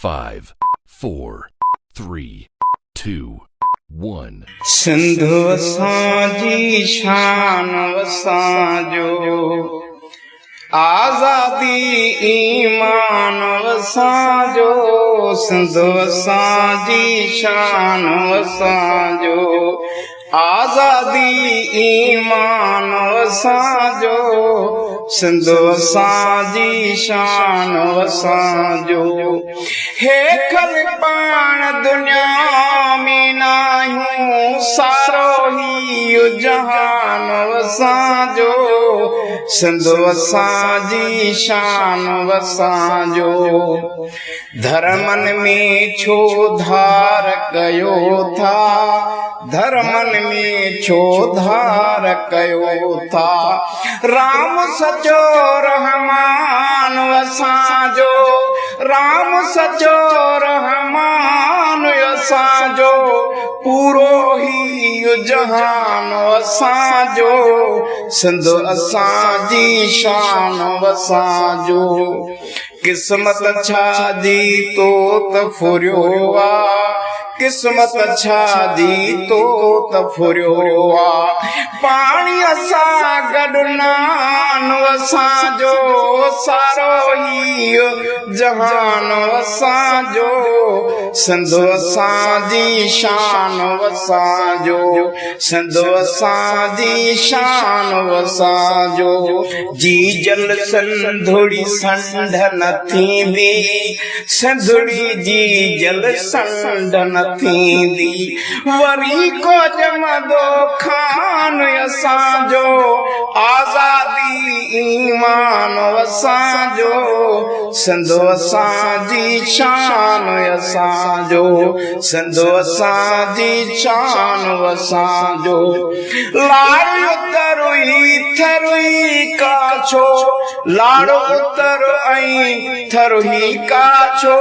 5, 4, 3, 2, 1. सिंधु असांजी शान असांजो, आज़ादी ईमान असांजो। सिंधु असांजी शान असांजो, आज़ादी ईमान असांजो। सिंधु असांजी शान असांजो। हेखल पाण दुनिया में नाहियूं, सारो ही जहान असांजो। सिंधु असांजी शान असांजो। धर्मन में छो धार कयो था, धर्मन में छो धार कयो था। राम सचो रहमान असांजो, राम सचो रहमान असांजो। पूरो ही जहान असांजो। सिंधु असांजी शान असांजो। किस्मत छा दी तो त फुरियो आ, किस्मत छा दी तो त फुरियो आ। पाणी असां गॾु नान असांजो, सारो ही जहान असांजो। सिंधु असांजी शान असांजो, सिंधु असांजी शान असांजो। जी जल संधुड़ी संढ न थींदी, संधुड़ी जी जल संढ न थींदी। वरी को जमदो खान असांजो, आज़ादी ईमान असांजो। सिंधु असांजी शान असांजो, सिंधु असांजी शान असांजो। लाड़ तरुई थरुई काछो, लाड़ उतर ऐं थरुही काछो।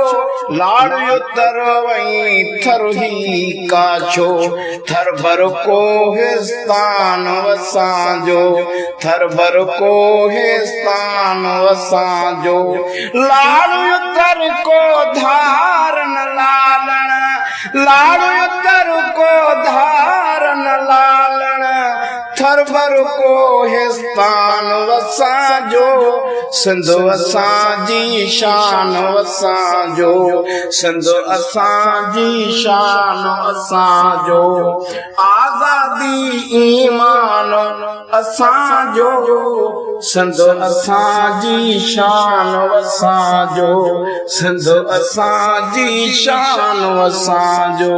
लाड़ उतर ऐं थरुही काछो। थर भर कोहिस्तान असांजो, थर भर कोहिस्तान असांजो। लाड़ उतर को धारन लालण, लाड़ उतर को धारन लालण। थर भर कोहिस्तान असांजो। सिंधु असांजी शान असांजो, सिंधु असांजी शान असांजो। आज़ादी ईमान असांजो, सिंधु असांजी शान असांजो, सिंधु असांजी शान असांजो।